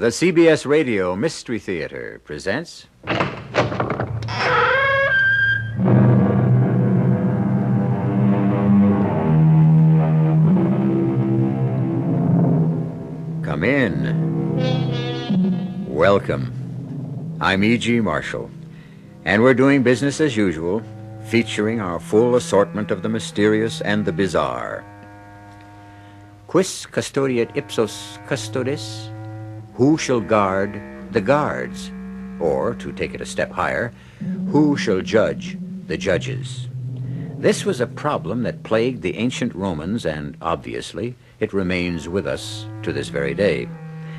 The CBS Radio Mystery Theater presents... Come in. Welcome. I'm E.G. Marshall, and we're doing business as usual, featuring our full assortment of the mysterious and the bizarre. Quis custodiet ipsos custodes? Who shall guard the guards? Or, to take it a step higher, who shall judge the judges? This was a problem that plagued the ancient Romans, and obviously it remains with us to this very day.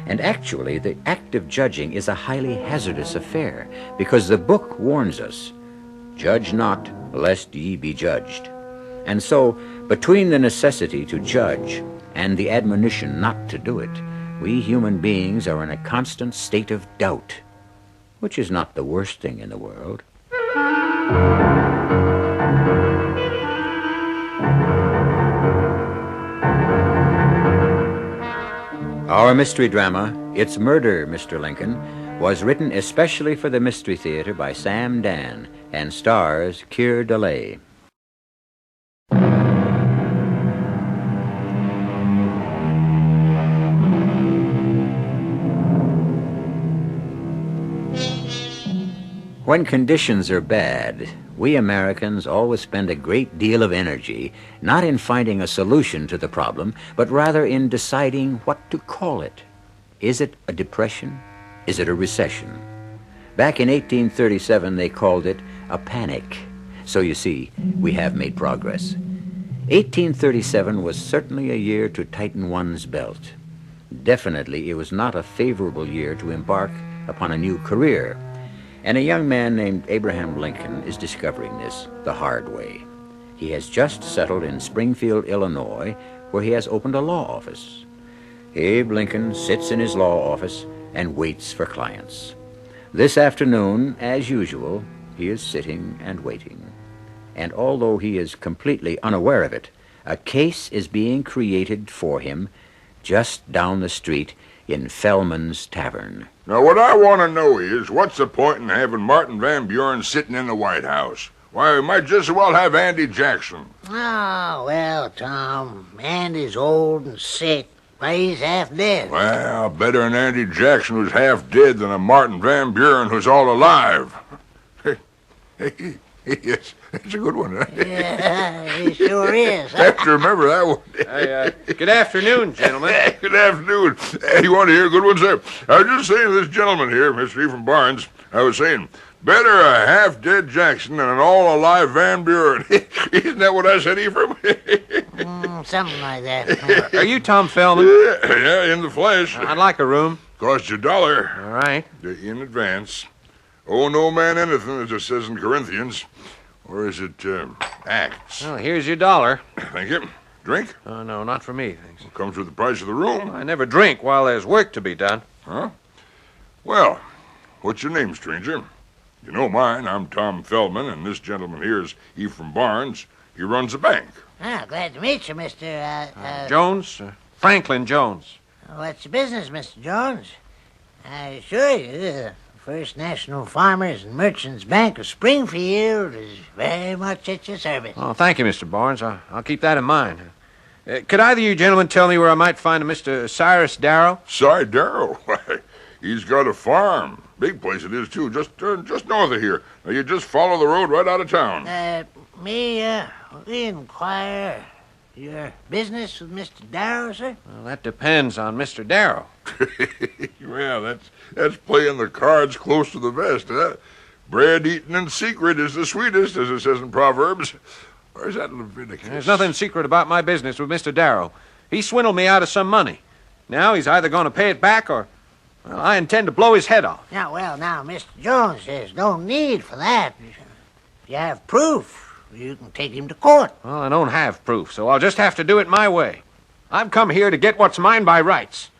And actually, the act of judging is a highly hazardous affair, because the book warns us, "Judge not, lest ye be judged." And so, between the necessity to judge and the admonition not to do it, we human beings are in a constant state of doubt, which is not the worst thing in the world. Our mystery drama, It's Murder, Mr. Lincoln, was written especially for the Mystery Theater by Sam Dan and stars Keir Dullea. When conditions are bad, we Americans always spend a great deal of energy not in finding a solution to the problem, but rather in deciding what to call it. Is it a depression? Is it a recession? Back in 1837, they called it a panic. So you see, we have made progress. 1837 was certainly a year to tighten one's belt. Definitely, it was not a favorable year to embark upon a new career. And a young man named Abraham Lincoln is discovering this the hard way. He has just settled in Springfield, Illinois, where he has opened a law office. Abe Lincoln sits in his law office and waits for clients. This afternoon, as usual, he is sitting and waiting. And although he is completely unaware of it, a case is being created for him just down the street in Fellman's Tavern. Now, what I want to know is, what's the point in having Martin Van Buren sitting in the White House? Why, we might just as well have Andy Jackson. Oh, well, Tom, Andy's old and sick. Why, he's half dead. Well, better an Andy Jackson who's half dead than a Martin Van Buren who's all alive. Yes, that's a good one, right? Yeah, he sure is. I have to remember that one. Good afternoon, gentlemen. Good afternoon. You want to hear a good one, sir? I was just saying to this gentleman here, Mr. Ephraim Barnes, I was saying, better a half-dead Jackson than an all-alive Van Buren. Isn't that what I said, Ephraim? Something like that. Are you Tom Fellman? Yeah, in the flesh. I'd like a room. Costs you $1. All right. In advance. Owe no man anything, as it says in Corinthians. Or is it, Acts? Well, here's your $1. Thank you. Drink? Oh, no, not for me, thanks. Comes with the price of the room. I never drink while there's work to be done. Huh? Well, what's your name, stranger? You know mine. I'm Tom Feldman, and this gentleman here is Ephraim Barnes. He runs a bank. Ah, glad to meet you, Mr. Jones? Franklin Jones. What's your business, Mr. Jones? I assure you, the First National Farmers and Merchants Bank of Springfield is very much at your service. Oh, thank you, Mr. Barnes. I'll keep that in mind. Could either of you gentlemen tell me where I might find a Mr. Cyrus Darrow? Cy Darrow? Why, he's got a farm. Big place it is, too, just north of here. Now, you just follow the road right out of town. We inquire your business with Mr. Darrow, sir? Well, that depends on Mr. Darrow. Well, that's playing the cards close to the vest, huh? Bread eaten in secret is the sweetest, as it says in Proverbs. Or is that Leviticus? There's nothing secret about my business with Mr. Darrow. He swindled me out of some money. Now he's either going to pay it back or, well, I intend to blow his head off. Now, Mr. Jones, there's no need for that. If you have proof, you can take him to court. Well, I don't have proof, so I'll just have to do it my way. I've come here to get what's mine by rights,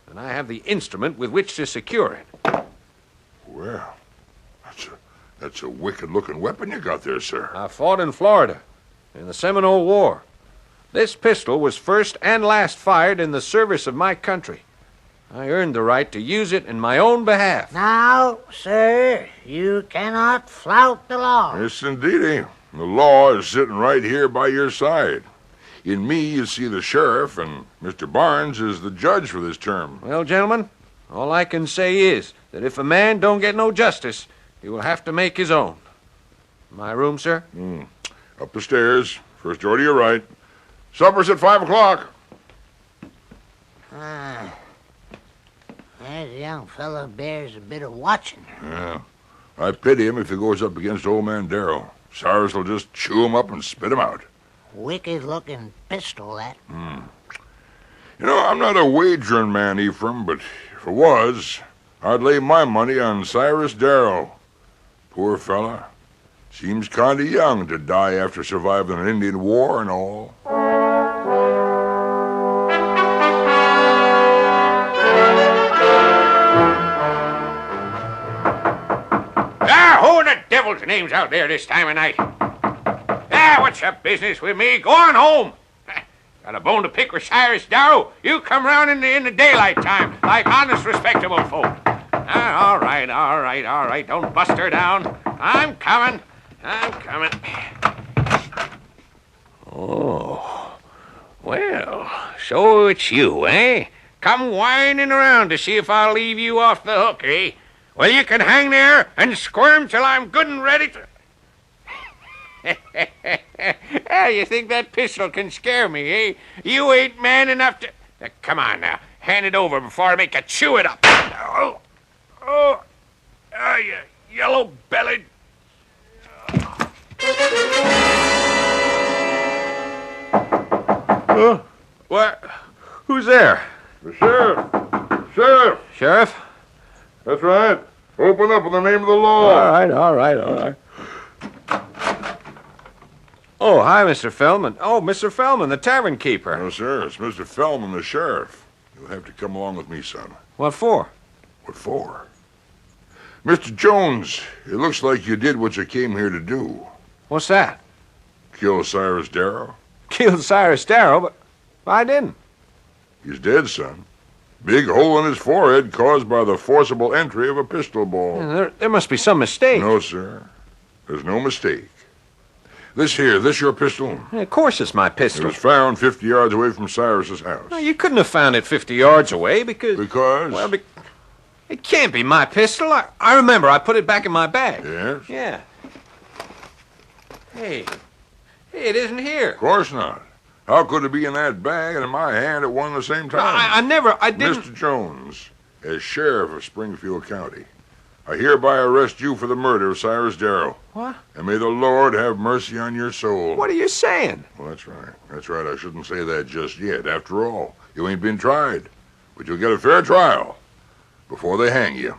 and I have the instrument with which to secure it. Well, that's a wicked-looking weapon you got there, sir. I fought in Florida in the Seminole War. This pistol was first and last fired in the service of my country. I earned the right to use it in my own behalf. Now, sir, you cannot flout the law. Yes, indeedy. The law is sitting right here by your side. In me, you see the sheriff, and Mr. Barnes is the judge for this term. Well, gentlemen, all I can say is that if a man don't get no justice, he will have to make his own. My room, sir? Up the stairs. First door to your right. Supper's at 5 o'clock. That young fellow bears a bit of watching. Yeah. I pity him if he goes up against old man Darrell. Cyrus will just chew him up and spit him out. Wicked-looking pistol, that. You know, I'm not a wagering man, Ephraim, but if it was, I'd lay my money on Cyrus Darrell. Poor fella. Seems kind of young to die after surviving an Indian war and all. Who the devil's name's out there this time of night? What's your business with me? Go on home. Got a bone to pick with Cyrus Darrow? You come round in the daylight time, like honest, respectable folk. All right. Don't bust her down. I'm coming. Oh, well, so it's you, eh? Come whining around to see if I'll leave you off the hook, eh? Well, you can hang there and squirm till I'm good and ready to... You think that pistol can scare me, eh? You ain't man enough to... Come on now, hand it over before I make you chew it up. You yellow-bellied... What? Who's there? The sheriff. Sheriff? That's right. Open up in the name of the law. All right. Oh, hi, Mr. Feldman. Oh, Mr. Feldman, the tavern keeper. No, sir. It's Mr. Feldman, the sheriff. You'll have to come along with me, son. What for? What for? Mr. Jones, it looks like you did what you came here to do. What's that? Kill Cyrus Darrow. Killed Cyrus Darrow, but I didn't. He's dead, son. Big hole in his forehead caused by the forcible entry of a pistol ball. There must be some mistake. No, sir. There's no mistake. This your pistol? Of course it's my It pistol. was found 50 yards away from Cyrus's house. No, you couldn't have found it 50 yards away because... Because? Well, it can't be my pistol. I remember I put it back in my bag. Yes? Yeah. Hey, it isn't here. Of course not. How could it be in that bag and in my hand at one and the same time? I didn't... Mr. Jones, as sheriff of Springfield County, I hereby arrest you for the murder of Cyrus Darrow. What? And may the Lord have mercy on your soul. What are you saying? Well, that's right. That's right. I shouldn't say that just yet. After all, you ain't been tried. But you'll get a fair trial before they hang you.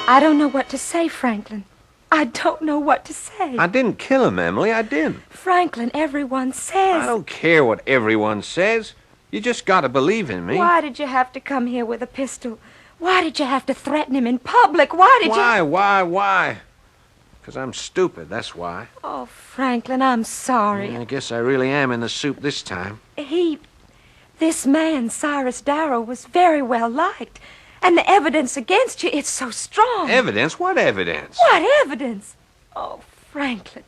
I don't know what to say, Franklin. I don't know what to say. I didn't kill him, Emily. I didn't. Franklin, everyone says... I don't care what everyone says. You just gotta believe in me. Why did you have to come here with a pistol? Why did you have to threaten him in public? Why? Because I'm stupid, that's why. Oh, Franklin, I'm sorry. I guess I really am in the soup this time. This man, Cyrus Darrow, was very well liked. And the evidence against you, it's so strong. Evidence? What evidence? What evidence? Oh, Franklin,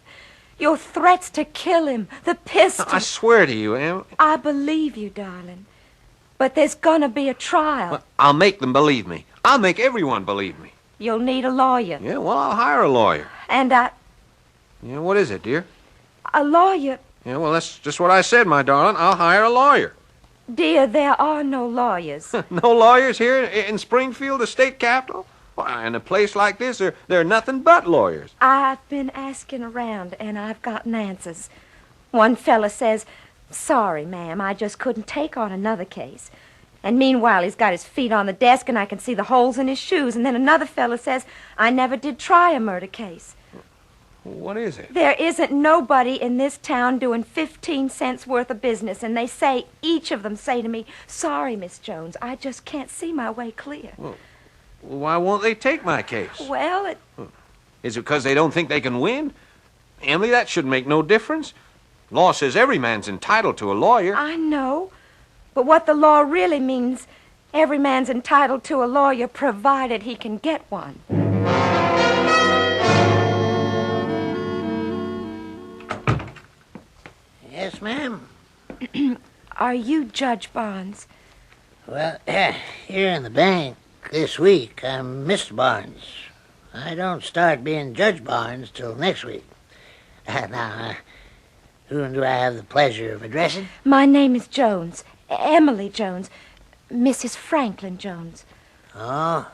your threats to kill him, the pistol... I swear to you, Em. I believe you, darling. But there's gonna be a trial. Well, I'll make them believe me. I'll make everyone believe me. You'll need a lawyer. Yeah, well, I'll hire a lawyer. And Yeah, what is it, dear? a lawyer... Yeah, well, that's just what I said, my darling. I'll hire a lawyer. Dear, there are no lawyers. No lawyers here in Springfield, the state capital? Why, in a place like this, there are nothing but lawyers. I've been asking around, and I've gotten answers. One fella says, "Sorry, ma'am, I just couldn't take on another case." And meanwhile, he's got his feet on the desk, and I can see the holes in his shoes. And then another fella says, "I never did try a murder case." What is it? There isn't nobody in this town doing 15 cents worth of business, and each of them say to me, "Sorry, Miss Jones, I just can't see my way clear." Well, why won't they take my case? Well, Is it because they don't think they can win? Emily, that shouldn't make no difference. Law says every man's entitled to a lawyer. I know, But what the law really means, every man's entitled to a lawyer provided he can get one. Yes, ma'am? Are you Judge Barnes? Well, here in the bank this week, I'm Mr. Barnes. I don't start being Judge Barnes till next week. Now, whom do I have the pleasure of addressing? My name is Jones. Emily Jones. Mrs. Franklin Jones. Oh,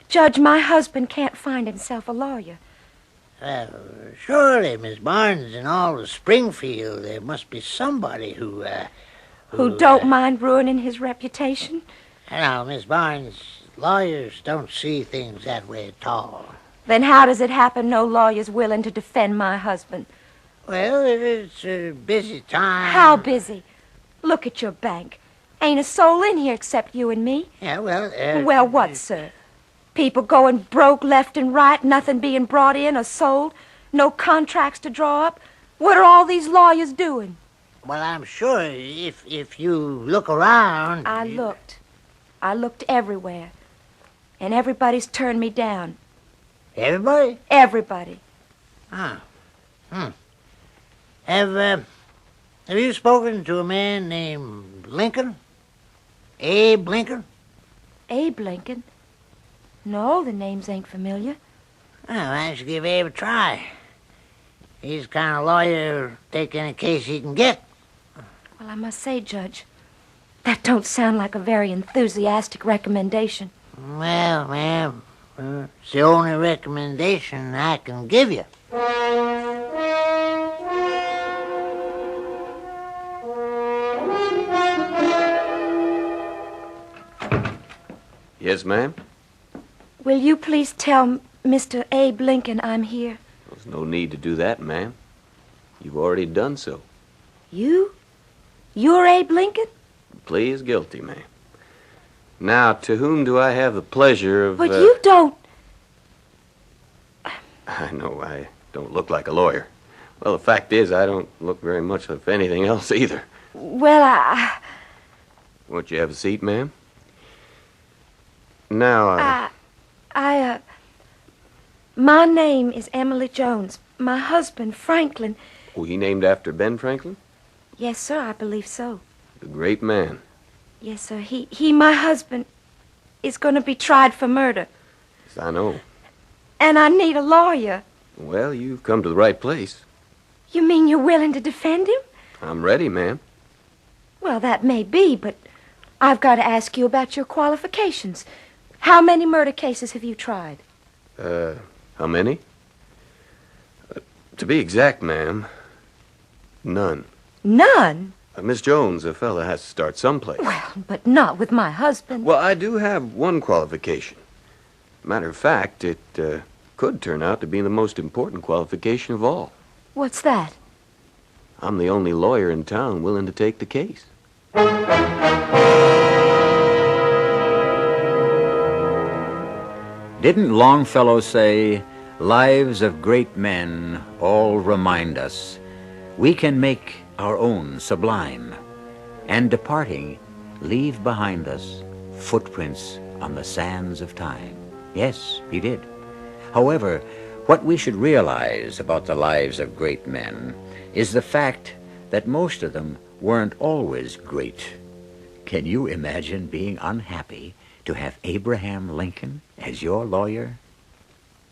Judge, my husband can't find himself a lawyer. well, surely, Miss Barnes, in all of Springfield, there must be somebody who Don't mind ruining his reputation? Now, Miss Barnes, lawyers don't see things that way at all. Then how does it happen no lawyer's willing to defend my husband? Well, it's a busy time. How busy? Look at your bank. Ain't a soul in here except you and me. Yeah, well, Well, what, sir? People going broke left and right, nothing being brought in or sold, no contracts to draw up. What are all these lawyers doing? Well, I'm sure if you look around... I looked. I looked everywhere. And everybody's turned me down. Everybody? Everybody. Ah. Have you spoken to a man named Lincoln? Abe Lincoln? Abe Lincoln? No, the names ain't familiar. Well, why don't you give Abe a try? He's the kind of lawyer who'll take any case he can get. Well, I must say, Judge, that don't sound like a very enthusiastic recommendation. Well, ma'am, it's the only recommendation I can give you. Yes, ma'am? Will you please tell Mr. Abe Lincoln I'm here? There's no need to do that, ma'am. You've already done so. You? You're Abe Lincoln? The plea is guilty, ma'am. Now, to whom do I have the pleasure of... But you don't... I know I don't look like a lawyer. Well, the fact is, I don't look very much of anything else either. Well, Won't you have a seat, ma'am? Now, My name is Emily Jones. My husband, Franklin... Was he named after Ben Franklin? Yes, sir, I believe so. The great man. Yes, sir. He, my husband, is going to be tried for murder. Yes, I know. And I need a lawyer. Well, you've come to the right place. You mean you're willing to defend him? I'm ready, ma'am. Well, that may be, but I've got to ask you about your qualifications. How many murder cases have you tried? How many? To be exact, ma'am, none. None? Miss Jones, a fella has to start someplace. Well, but not with my husband. Well, I do have one qualification. Matter of fact, it could turn out to be the most important qualification of all. What's that? I'm the only lawyer in town willing to take the case. Didn't Longfellow say, "Lives of great men all remind us we can make our own sublime, and departing, leave behind us footprints on the sands of time"? Yes, he did. However, what we should realize about the lives of great men is the fact that most of them weren't always great. Can you imagine being unhappy to have Abraham Lincoln as your lawyer?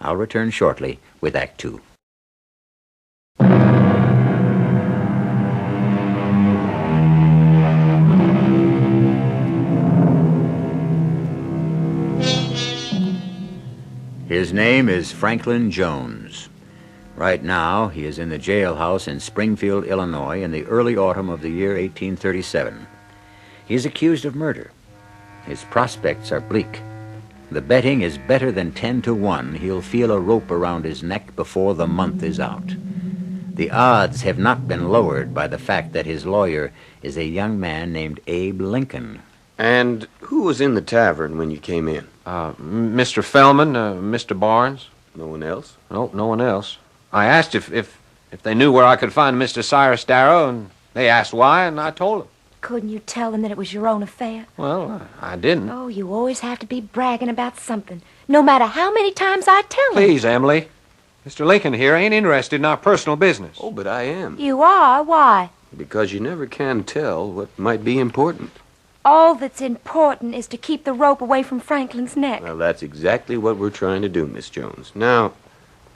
I'll return shortly with Act Two. His name is Franklin Jones. Right now, he is in the jailhouse in Springfield, Illinois, in the early autumn of the year 1837. He is accused of murder. His prospects are bleak. The betting is better than 10-1. He'll feel a rope around his neck before the month is out. The odds have not been lowered by the fact that his lawyer is a young man named Abe Lincoln. And who was in the tavern when you came in? Mr. Fellman, Mr. Barnes. No one else? No one else. I asked if they knew where I could find Mr. Cyrus Darrow, and they asked why, and I told them. couldn't you tell them that it was your own affair? Well, I didn't. Oh, you always have to be bragging about something, no matter how many times I tell them. Please, Emily. Mr. Lincoln here ain't interested in our personal business. Oh, but I am. You are? Why? Because you never can tell what might be important. All that's important is to keep the rope away from Franklin's neck. Well, that's exactly what we're trying to do, Miss Jones. Now,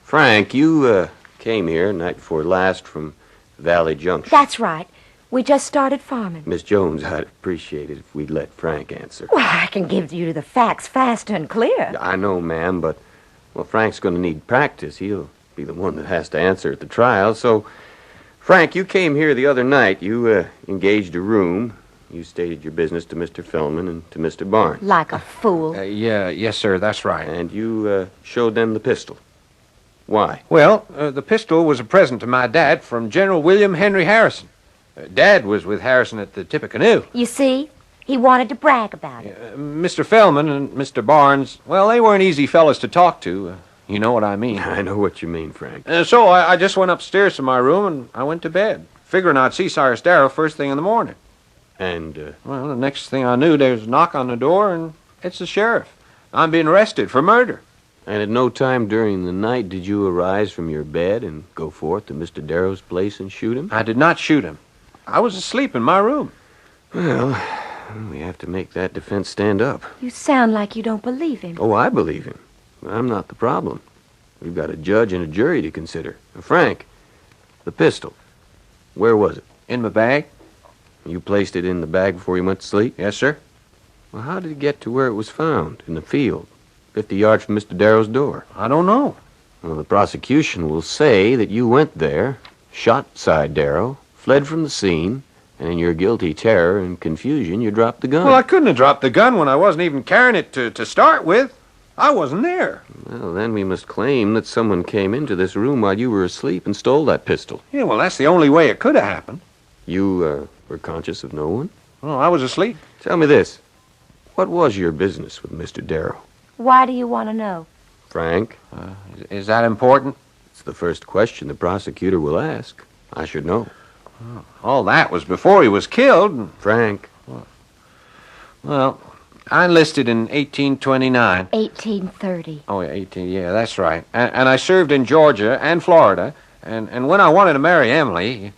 Frank, you came here night before last from Valley Junction. That's right. We just started farming. Miss Jones, I'd appreciate it if we'd let Frank answer. Well, I can give you the facts fast and clear. I know, ma'am, but, well, Frank's going to need practice. He'll be the one that has to answer at the trial. So, Frank, you came here the other night. You engaged a room. You stated your business to Mr. Fellman and to Mr. Barnes. Like a fool. Yes, sir, that's right. And you showed them the pistol. Why? Well, the pistol was a present to my dad from General William Henry Harrison. Dad was with Harrison at the Tippecanoe. You see? He wanted to brag about it. Mr. Fellman and Mr. Barnes, well, they weren't easy fellas to talk to. You know what I mean. I know what you mean, Frank. So I just went upstairs to my room and I went to bed, figuring I'd see Cyrus Darrow first thing in the morning. And, Well, the next thing I knew, there was a knock on the door, and it's the sheriff. I'm being arrested for murder. and at no time during the night did you arise from your bed and go forth to Mr. Darrow's place and shoot him? I did not shoot him. I was asleep in my room. Well, we have to make that defense stand up. You sound like you don't believe him. Oh, I believe him. But I'm not the problem. We've got a judge and a jury to consider. Now, Frank, the pistol, where was it? In my bag? You placed it in the bag before you went to sleep? Yes, sir. Well, how did it get to where it was found? In the field, 50 yards from Mr. Darrow's door? I don't know. Well, the prosecution will say that you went there, shot Cy Darrow, fled from the scene, and in your guilty terror and confusion, you dropped the gun. Well, I couldn't have dropped the gun when I wasn't even carrying it to start with. I wasn't there. Well, then we must claim that someone came into this room while you were asleep and stole that pistol. Yeah, well, that's the only way it could have happened. You, were conscious of no one? Well, I was asleep. Tell me this. What was your business with Mr. Darrow? Why do you want to know? Frank, Is that important? it's the first question the prosecutor will ask. I should know. All that was before he was killed. And, Frank, well, I enlisted in 1829. 1830. Oh, yeah, 18, yeah, that's right. And I served in Georgia and Florida. And when I wanted to marry Emily,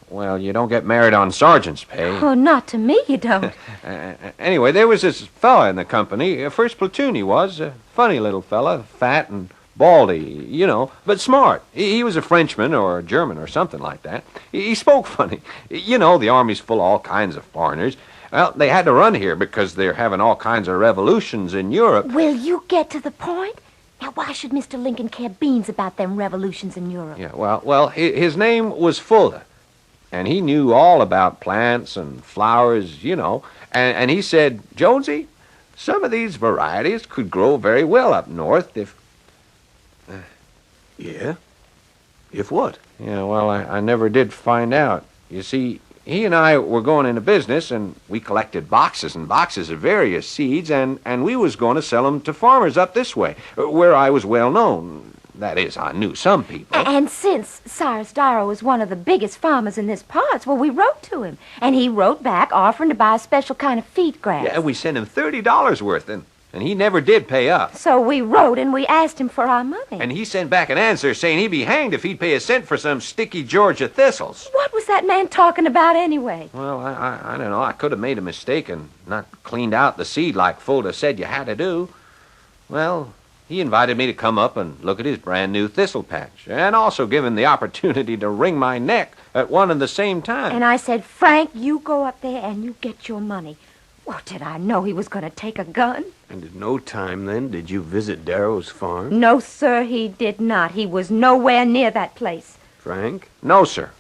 well, you don't get married on sergeant's pay. Oh, not to me, you don't. Anyway, there was this fella in the company, first platoon he was, a funny little fella, fat and baldy, you know, but smart. He was a Frenchman or a German or something like that. He spoke funny. You know, the Army's full of all kinds of foreigners. Well, they had to run here because they're having all kinds of revolutions in Europe. Will you get to the point? Now, why should Mr. Lincoln care beans about them revolutions in Europe? Yeah, well, his name was Fuller, and he knew all about plants and flowers, you know, and he said, Jonesy, some of these varieties could grow very well up north if... yeah? If what? Yeah, well, I never did find out. You see, he and I were going into business, and we collected boxes and boxes of various seeds, and we was going to sell them to farmers up this way, where I was well known. That is, I knew some people. And since Cyrus Darrow was one of the biggest farmers in this parts, well, we wrote to him. And he wrote back offering to buy a special kind of feed grass. Yeah, we sent him $30 worth, and he never did pay up. So we wrote and we asked him for our money. And he sent back an answer saying he'd be hanged if he'd pay a cent for some sticky Georgia thistles. What was that man talking about anyway? Well, I don't know. I could have made a mistake and not cleaned out the seed like Fulda said you had to do. Well, he invited me to come up and look at his brand new thistle patch, and also give him the opportunity to wring my neck at one and the same time. And I said, Frank, you go up there and you get your money. Well, did I know he was going to take a gun? And at no time, then, did you visit Darrow's farm? No, sir, he did not. He was nowhere near that place. Frank? No, sir.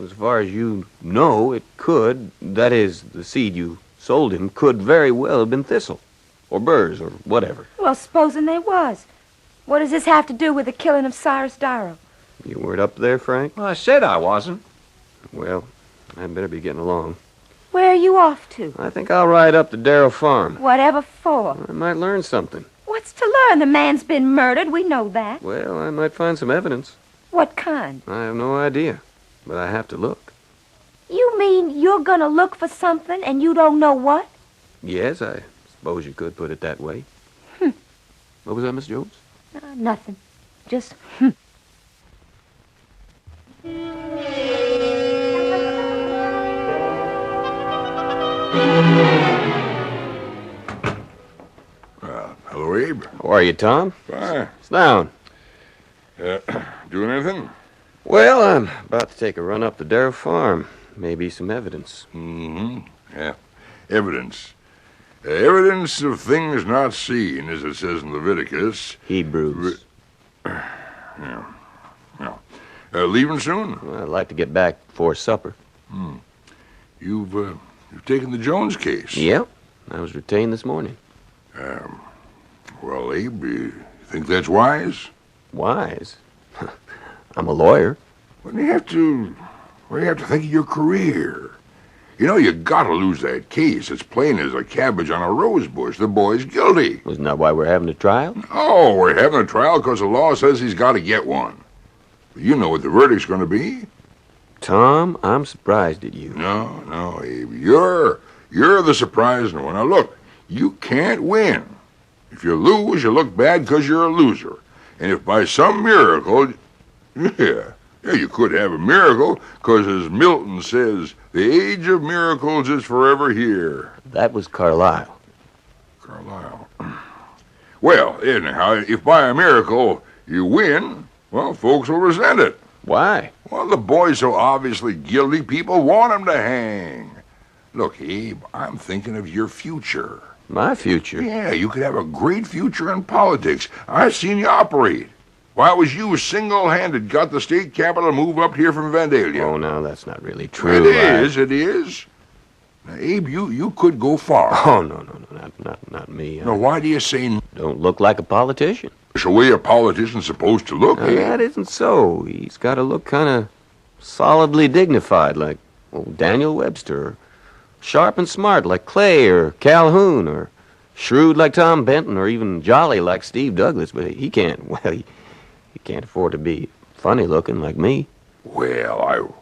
As far as you know, it could, that is, the seed you sold him, could very well have been thistle, or burrs, or whatever. Well, supposing they was. What does this have to do with the killing of Cyrus Darrow? You weren't up there, Frank? Well, I said I wasn't. Well, I'd better be getting along. Where are you off to? I think I'll ride up to Darrow Farm. Whatever for? I might learn something. What's to learn? The man's been murdered. We know that. Well, I might find some evidence. What kind? I have no idea, but I have to look. You mean you're gonna look for something and you don't know what? Yes, I suppose you could put it that way. What was that, Miss Jones? Nothing. Just, Hello, Abe. How are you, Tom? Fine. Sit down. Doing anything? Well, I'm about to take a run up the Darrow farm. Maybe some evidence. Mm-hmm. Yeah. Evidence. Evidence of things not seen, as it says in Leviticus. Hebrews. Yeah. Leaving soon? Well, I'd like to get back before supper. You've taken the Jones case. Yep. I was retained this morning. Well, Abe, you think that's wise? Wise? I'm a lawyer. Well, you have to think of your career. You know, you gotta lose that case. It's plain as a cabbage on a rose bush. The boy's guilty. Wasn't that why we're having a trial? Oh, we're having a trial because the law says he's got to get one. You know what the verdict's going to be. Tom, I'm surprised at you. No, Abe. You're the surprising one. Now, look, you can't win. If you lose, you look bad because you're a loser. And if by some miracle, you could have a miracle, because as Milton says, the age of miracles is forever here. That was Carlyle. Carlyle. Well, anyhow, if by a miracle you win, well, folks will resent it. Why? Well, the boy's so obviously guilty, people want him to hang. Look, Abe, I'm thinking of your future. My future? Yeah, you could have a great future in politics. I've seen you operate. Why, it was you single-handed got the state capital to move up here from Vandalia. Oh, no, that's not really true. It is. Now, Abe, you could go far. Oh, no, not me. Now, why do you say Don't look like a politician. it's the way a politician's supposed to look? Now, that isn't so. He's got to look kind of solidly dignified, like Daniel Webster, or sharp and smart like Clay or Calhoun, or shrewd like Tom Benton, or even jolly like Steve Douglas. But he can't. Well, he can't afford to be funny looking like me. Well,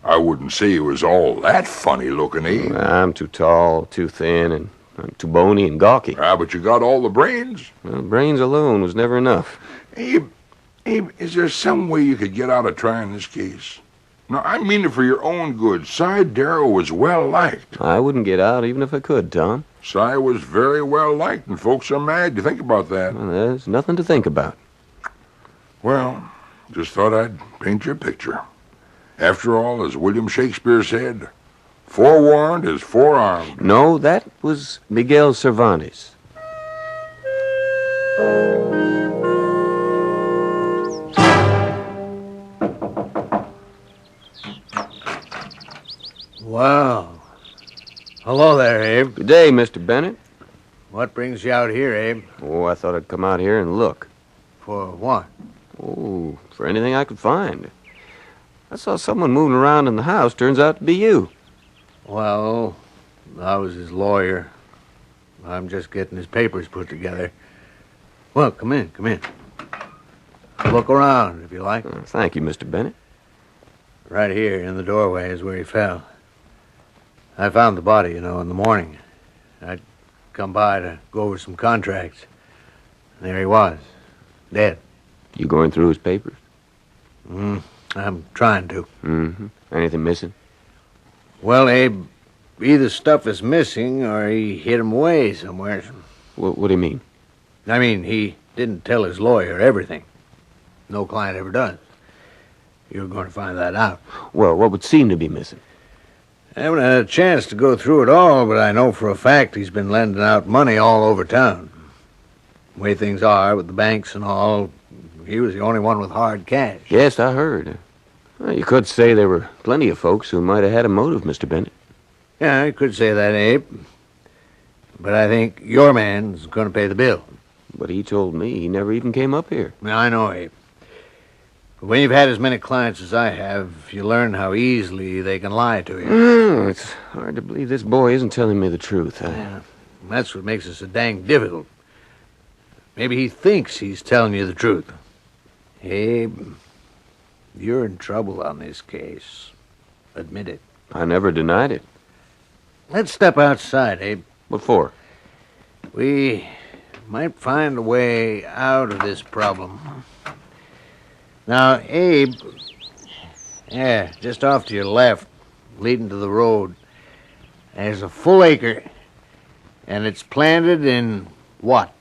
I wouldn't say it was all that funny looking, Abe. I'm too tall, too thin, and I'm too bony and gawky. But you got all the brains. Well, brains alone was never enough. Abe, is there some way you could get out of trying this case? No, I mean it for your own good. Cy Darrow was well liked. I wouldn't get out even if I could, Tom. Cy was very well liked, and folks are mad. You think about that. Well, there's nothing to think about. Well, just thought I'd paint your picture. After all, as William Shakespeare said, forewarned is forearmed. No, that was Miguel Cervantes. Wow. Hello there, Abe. Good day, Mr. Bennett. What brings you out here, Abe? Oh, I thought I'd come out here and look. For what? Oh, for anything I could find. I saw someone moving around in the house. Turns out to be you. Well, I was his lawyer. I'm just getting his papers put together. Well, come in. Look around, if you like. Thank you, Mr. Bennett. Right here in the doorway is where he fell. I found the body, in the morning. I'd come by to go over some contracts. There he was, dead. You going through his papers? I'm trying to. Mm-hmm. Anything missing? Well, Abe, either stuff is missing or he hid him away somewhere. What do you mean? I mean, he didn't tell his lawyer everything. No client ever does. You're going to find that out. Well, what would seem to be missing? I haven't had a chance to go through it all, but I know for a fact he's been lending out money all over town. The way things are with the banks and all, he was the only one with hard cash. Yes, I heard. Well, you could say there were plenty of folks who might have had a motive, Mr. Bennett. Yeah, you could say that, Abe. But I think your man's going to pay the bill. But he told me he never even came up here. Now, I know, Abe. But when you've had as many clients as I have, you learn how easily they can lie to you. It's hard to believe this boy isn't telling me the truth. Yeah, that's what makes it so dang difficult. Maybe he thinks he's telling you the truth. Abe, you're in trouble on this case. Admit it. I never denied it. Let's step outside, Abe. What for? We might find a way out of this problem. Now, Abe, just off to your left, leading to the road, there's a full acre, and it's planted in what?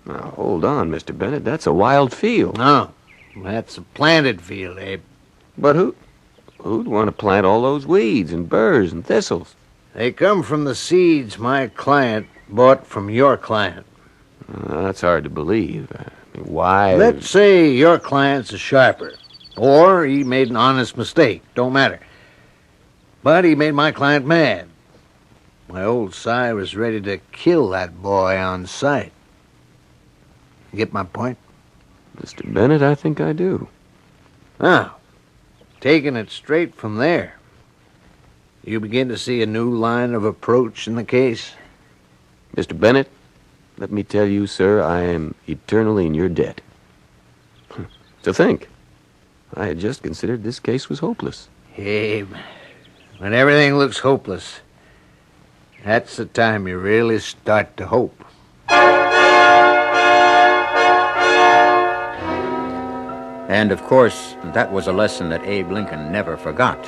Now, hold on, Mr. Bennett. That's a wild field. No, that's a planted field, Abe. But who'd want to plant all those weeds and burrs and thistles? They come from the seeds my client bought from your client. That's hard to believe. Why? Let's say your client's a sharper, or he made an honest mistake. Don't matter. But he made my client mad. My old Si was ready to kill that boy on sight. You get my point? Mr. Bennett, I think I do. Now, taking it straight from there, you begin to see a new line of approach in the case? Mr. Bennett, let me tell you, sir, I am eternally in your debt. To think, I had just considered this case was hopeless. Abe, when everything looks hopeless, that's the time you really start to hope. And, of course, that was a lesson that Abe Lincoln never forgot.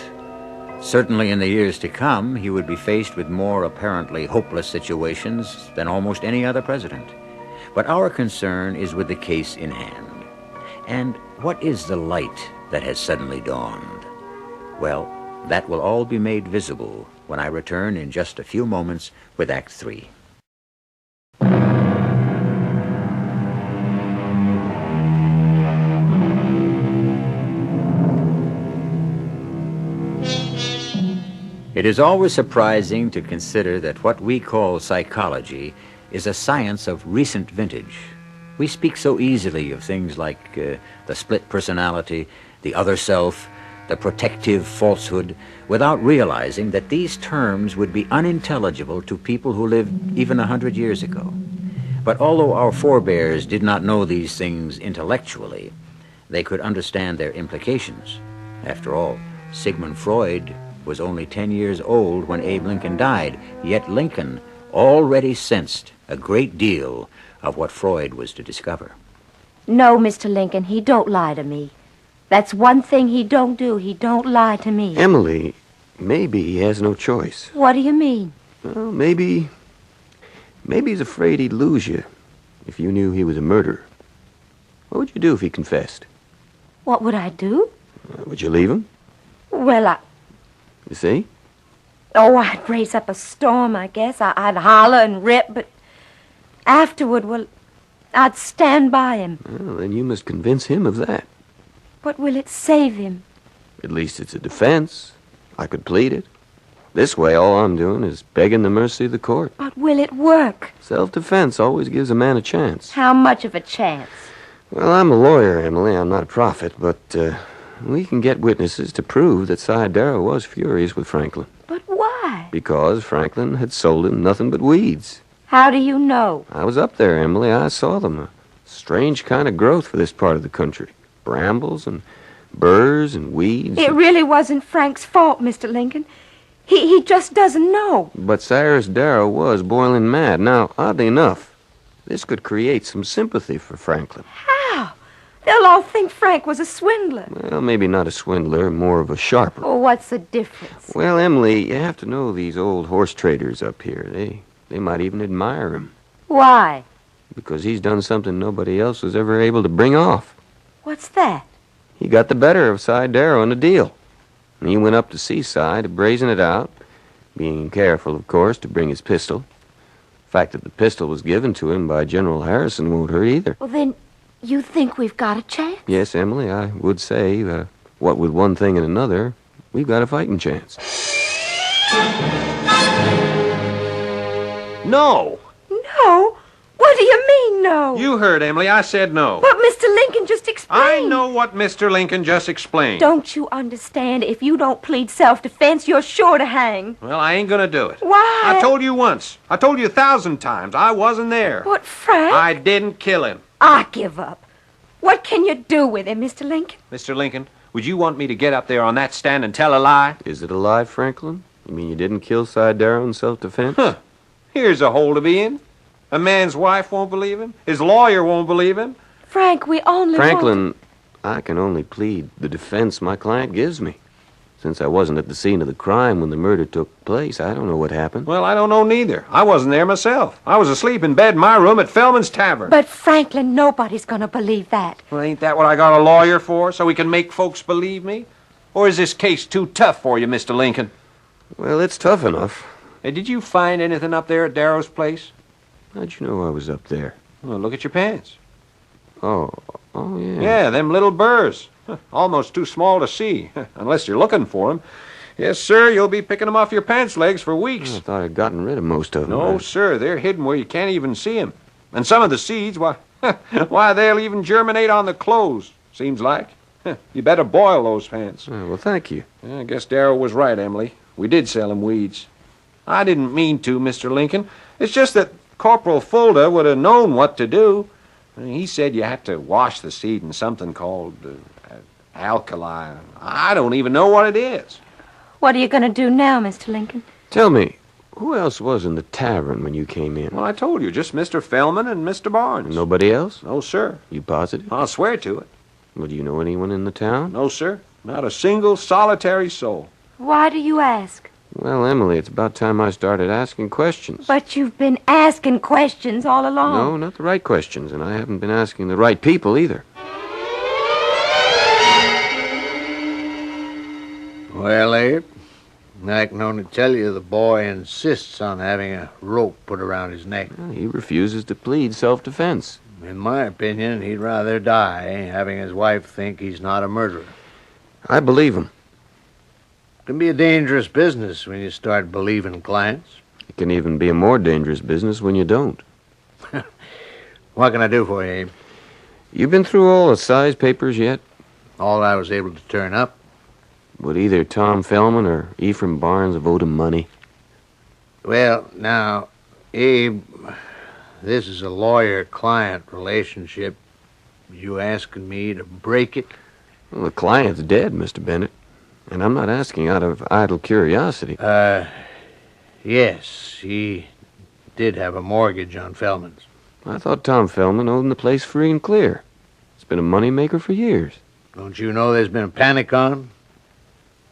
Certainly in the years to come, he would be faced with more apparently hopeless situations than almost any other president. But our concern is with the case in hand. And what is the light that has suddenly dawned? Well, that will all be made visible when I return in just a few moments with Act 3. It is always surprising to consider that what we call psychology is a science of recent vintage. We speak so easily of things like the split personality, the other self, the protective falsehood, without realizing that these terms would be unintelligible to people who lived even 100 years ago. But although our forebears did not know these things intellectually, they could understand their implications. After all, Sigmund Freud was only 10 years old when Abe Lincoln died, yet Lincoln already sensed a great deal of what Freud was to discover. No, Mr. Lincoln, he don't lie to me. That's one thing he don't do. He don't lie to me. Emily, maybe he has no choice. What do you mean? Well, maybe he's afraid he'd lose you if you knew he was a murderer. What would you do if he confessed? What would I do? Would you leave him? Well, You see? Oh, I'd raise up a storm, I guess. I'd holler and rip, but afterward, well, I'd stand by him. Well, then you must convince him of that. But will it save him? At least it's a defense. I could plead it. This way, all I'm doing is begging the mercy of the court. But will it work? Self-defense always gives a man a chance. How much of a chance? Well, I'm a lawyer, Emily. I'm not a prophet, but we can get witnesses to prove that Si Darrow was furious with Franklin. But why? Because Franklin had sold him nothing but weeds. How do you know? I was up there, Emily. I saw them. A strange kind of growth for this part of the country. Brambles and burrs and weeds. It really wasn't Frank's fault, Mr. Lincoln. He just doesn't know. But Cyrus Darrow was boiling mad. Now, oddly enough, this could create some sympathy for Franklin. How? They'll all think Frank was a swindler. Well, maybe not a swindler, more of a sharper. Oh, what's the difference? Well, Emily, you have to know these old horse traders up here. They might even admire him. Why? Because he's done something nobody else was ever able to bring off. What's that? He got the better of Si Darrow in a deal. And he went up to see Si to brazen it out, being careful, of course, to bring his pistol. The fact that the pistol was given to him by General Harrison won't hurt either. Well, then, you think we've got a chance? Yes, Emily, I would say, what with one thing and another, we've got a fighting chance. No! No? What do you mean, no? You heard, Emily. I said no. But Mr. Lincoln just explained. I know what Mr. Lincoln just explained. Don't you understand? If you don't plead self-defense, you're sure to hang. Well, I ain't gonna do it. Why? I told you once. I told you 1,000 times. I wasn't there. What, Frank? I didn't kill him. I give up. What can you do with him, Mr. Lincoln? Mr. Lincoln, Would you want me to get up there on that stand and tell a lie? Is it a lie, Franklin? You mean you didn't kill Cy Darrow in self-defense? Huh. Here's a hole to be in. A man's wife won't believe him. His lawyer won't believe him. Frank, we only Franklin, I can only plead the defense my client gives me. Since I wasn't at the scene of the crime when the murder took place, I don't know what happened. Well, I don't know neither. I wasn't there myself. I was asleep in bed in my room at Fellman's Tavern. But, Franklin, nobody's going to believe that. Well, ain't that what I got a lawyer for, so we can make folks believe me? Or is this case too tough for you, Mr. Lincoln? Well, it's tough enough. Hey, did you find anything up there at Darrow's place? How'd you know I was up there? Well, look at your pants. Oh yeah. Yeah, them little burrs. Almost too small to see, unless you're looking for them. Yes, sir, you'll be picking them off your pants legs for weeks. I thought I'd gotten rid of most of them. No, sir, they're hidden where you can't even see them. And some of the seeds, why, they'll even germinate on the clothes, seems like. You better boil those pants. Well, thank you. I guess Darrow was right, Emily. We did sell him weeds. I didn't mean to, Mr. Lincoln. It's just that Corporal Fulda would have known what to do. He said you had to wash the seed in something called alkali. I don't even know what it is. What are you going to do now, Mr. Lincoln? Tell me, who else was in the tavern when you came in? Well, I told you, just Mr. Fellman and Mr. Barnes. Nobody else? No, sir. You positive? I'll swear to it. Well, do you know anyone in the town? No, sir. Not a single solitary soul. Why do you ask? Well, Emily, it's about time I started asking questions. But you've been asking questions all along. No, not the right questions, and I haven't been asking the right people either. Well, Abe, I can only tell you the boy insists on having a rope put around his neck. Well, he refuses to plead self-defense. In my opinion, he'd rather die having his wife think he's not a murderer. I believe him. It can be a dangerous business when you start believing clients. It can even be a more dangerous business when you don't. What can I do for you, Abe? You been through all the size papers yet? All I was able to turn up. Would either Tom Fellman or Ephraim Barnes have owed him money? Well, now, Abe, this is a lawyer-client relationship. You asking me to break it? Well, the client's dead, Mr. Bennett. And I'm not asking out of idle curiosity. Yes, he did have a mortgage on Fellman's. I thought Tom Fellman owed him the place free and clear. It's been a money-maker for years. Don't you know there's been a panic on?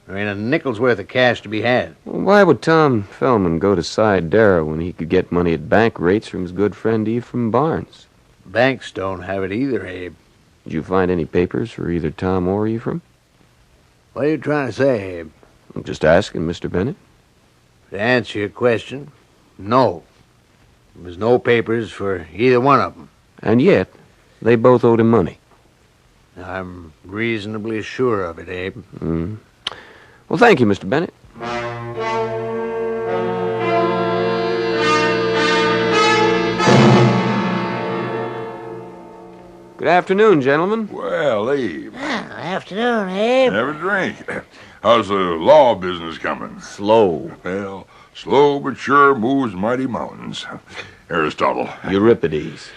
There ain't a nickel's worth of cash to be had. Well, why would Tom Fellman go to Cy Darrow when he could get money at bank rates from his good friend Ephraim Barnes? Banks don't have it either, Abe. Did you find any papers for either Tom or Ephraim? What are you trying to say, Abe? I'm just asking, Mr. Bennett. To answer your question, no. There was no papers for either one of them. And yet, they both owed him money. I'm reasonably sure of it, Abe. Well, thank you, Mr. Bennett. Good afternoon, gentlemen. Well, Abe, Afternoon, Abe. have a drink. How's the law business coming? Slow. Well, slow but sure moves mighty mountains. Aristotle. Euripides.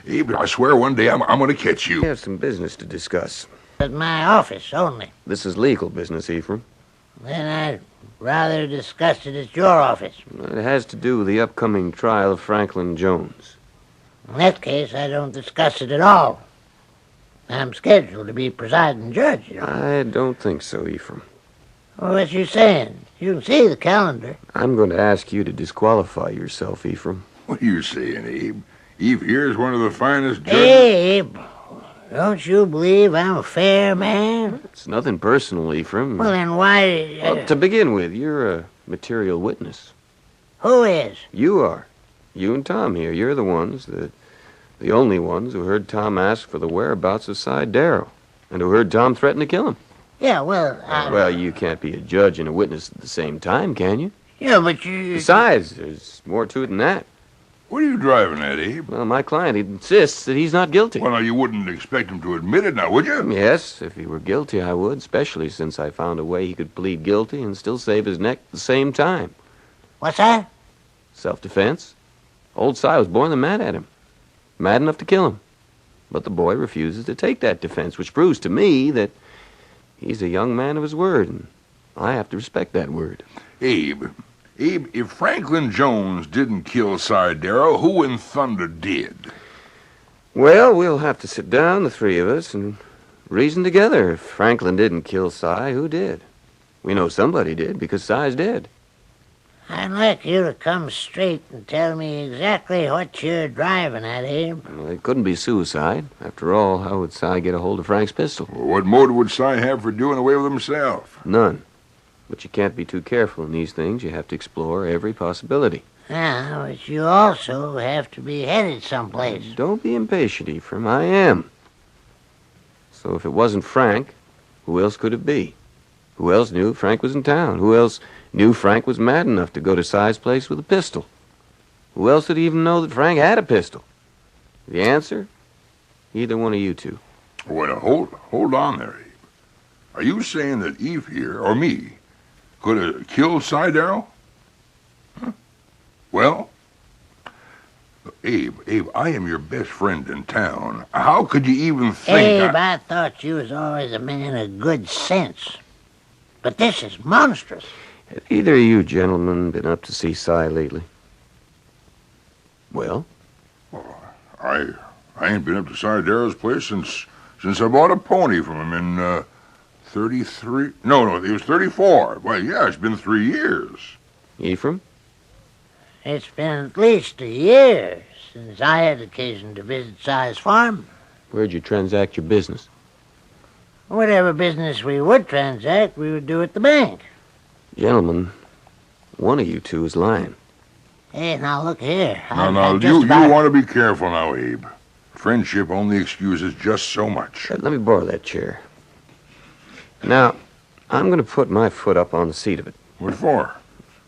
Abe, I swear one day I'm going to catch We you. have some business to discuss. At my office only. This is legal business, Ephraim. Then I'd rather discuss it at your office. It has to do with the upcoming trial of Franklin Jones. In that case, I don't discuss it at all. I'm scheduled to be presiding judge, you know. I don't think so, Ephraim. Well, what you saying? You can see the calendar. I'm going to ask you to disqualify yourself, Ephraim. What are you saying, Abe? Eve here's one of the finest judges. Abe, don't you believe I'm a fair man? It's nothing personal, Ephraim. Well, then why... Well, to begin with, you're a material witness. Who is? You are. You and Tom here. You're the ones, the only ones who heard Tom ask for the whereabouts of Cy Darrow, and who heard Tom threaten to kill him. Yeah, well, Well, you can't be a judge and a witness at the same time, can you? Yeah, but you... Besides, there's more to it than that. What are you driving at, Abe? Well, my client insists that he's not guilty. Well, now, you wouldn't expect him to admit it now, would you? Yes, if he were guilty, I would, especially since I found a way he could plead guilty and still save his neck at the same time. What's that? Self-defense. Old Cy was more than mad at him. Mad enough to kill him. But the boy refuses to take that defense, which proves to me that he's a young man of his word, and I have to respect that word. Abe, if Franklin Jones didn't kill Cy Darrow, who in thunder did? Well, we'll have to sit down, the three of us, and reason together. If Franklin didn't kill Cy, who did? We know somebody did, because Cy's dead. I'd like you to come straight and tell me exactly what you're driving at, Abe. Well, it couldn't be suicide. After all, how would Cy get a hold of Frank's pistol? Well, what motive would Cy have for doing away with himself? None. But you can't be too careful in these things. You have to explore every possibility. Yeah, but you also have to be headed someplace. Don't be impatient, Ephraim. I am. So if it wasn't Frank, who else could it be? Who else knew Frank was in town? Who else knew Frank was mad enough to go to Cy's place with a pistol? Who else would even know that Frank had a pistol? The answer? Either one of you two. Well, hold on there, Abe. Are you saying that Eve here, or me, could have killed Cy Darrow? Huh? Well, Abe, I am your best friend in town. How could you even think Abe, I thought you was always a man of good sense. But this is monstrous. Have either of you gentlemen been up to see Cy lately? Well? I ain't been up to Cy Darrow's place since I bought a pony from him in 33. No, it was 34. Well, yeah, it's been 3 years. Ephraim? It's been at least a year since I had occasion to visit Cy's farm. Where'd you transact your business? Whatever business we would transact, we would do at the bank. Gentlemen, one of you two is lying. Hey, now look here. Now, you want to be careful now, Abe. Friendship only excuses just so much. Let me borrow that chair. Now, I'm going to put my foot up on the seat of it. What for?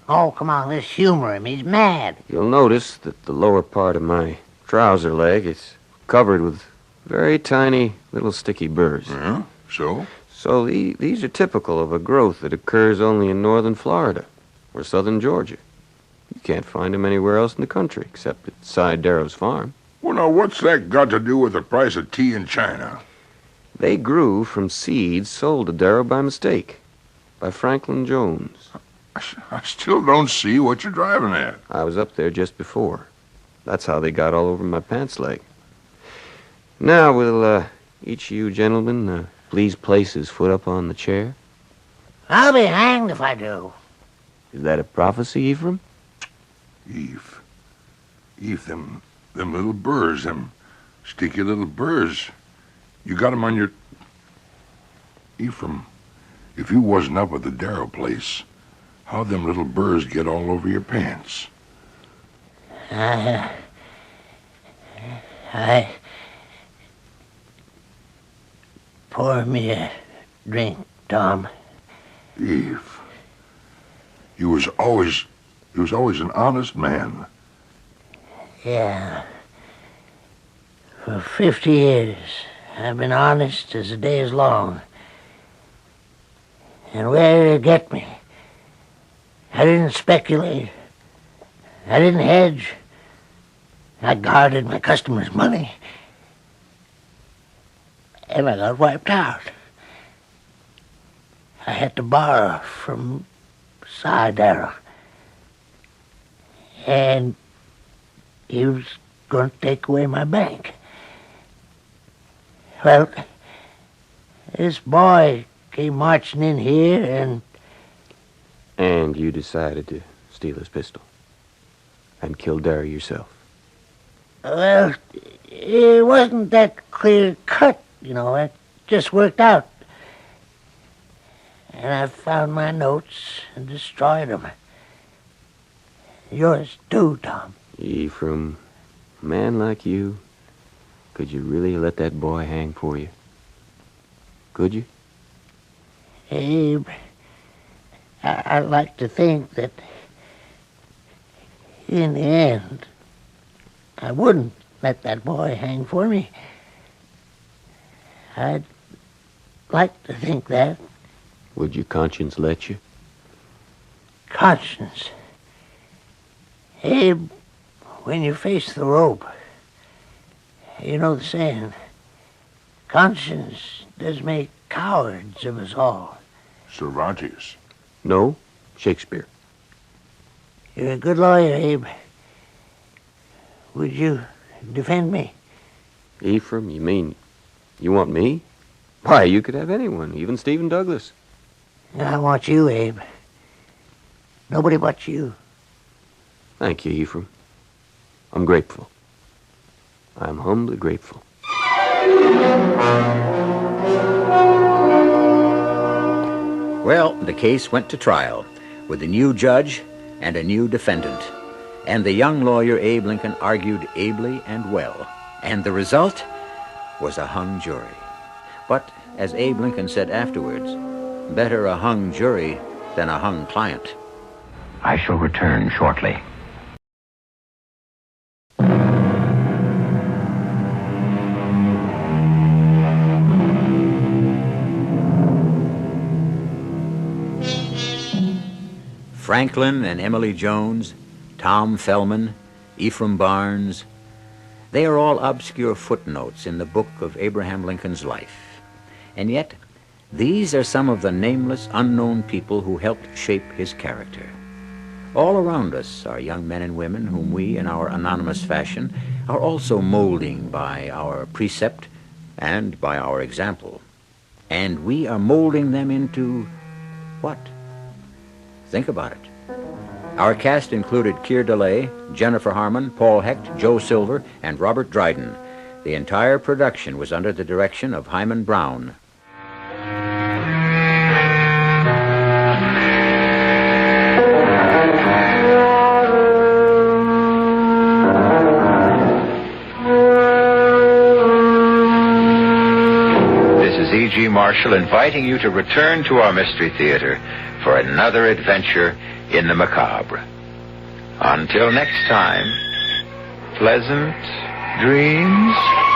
Oh, come on, let's humor him. He's mad. You'll notice that the lower part of my trouser leg is covered with very tiny little sticky burrs. Yeah, so? So these are typical of a growth that occurs only in northern Florida or southern Georgia. You can't find them anywhere else in the country except at Cy Darrow's farm. Well, now, what's that got to do with the price of tea in China? They grew from seeds sold to Darrow by mistake, by Franklin Jones. I still don't see what you're driving at. I was up there just before. That's how they got all over my pants leg. Now, will each of you gentlemen please place his foot up on the chair? I'll be hanged if I do. Is that a prophecy, Ephraim? Eve, them little burrs, them sticky little burrs. You got 'em on your... Ephraim, if you wasn't up at the Darrow place, how'd them little burrs get all over your pants? Pour me a drink, Tom. Eve, you was always an honest man. Yeah. For 50 years, I've been honest as the day is long. And where did it get me? I didn't speculate. I didn't hedge. I guarded my customers' money. And I got wiped out. I had to borrow from Cy Darrow. And he was going to take away my bank. Well, this boy came marching in here and... And you decided to steal his pistol and kill Darrow yourself. Well, it wasn't that clear cut, you know. It just worked out. And I found my notes and destroyed them. Yours too, Tom. Ephraim, a man like you, could you really let that boy hang for you? Could you? Abe, I'd like to think that in the end, I wouldn't let that boy hang for me. I'd like to think that. Would your conscience let you? Conscience. Abe, when you face the rope, you know the saying, Conscience does make cowards of us all. Cervantes. No, Shakespeare. You're a good lawyer, Abe. Would you defend me? Ephraim, you mean you want me? Why, you could have anyone, even Stephen Douglas. I want you, Abe. Nobody but you. Thank you, Ephraim. I'm grateful. I'm humbly grateful. Well, the case went to trial with a new judge and a new defendant. And the young lawyer Abe Lincoln argued ably and well. And the result was a hung jury. But, as Abe Lincoln said afterwards, better a hung jury than a hung client. I shall return shortly. Franklin and Emily Jones, Tom Fellman, Ephraim Barnes, they are all obscure footnotes in the book of Abraham Lincoln's life. And yet, these are some of the nameless, unknown people who helped shape his character. All around us are young men and women whom we, in our anonymous fashion, are also molding by our precept and by our example. And we are molding them into what? Think about it. Our cast included Keir DeLay, Jennifer Harmon, Paul Hecht, Joe Silver, and Robert Dryden. The entire production was under the direction of Hyman Brown. This is E.G. Marshall inviting you to return to our Mystery Theater for another adventure in the macabre. Until next time, pleasant dreams.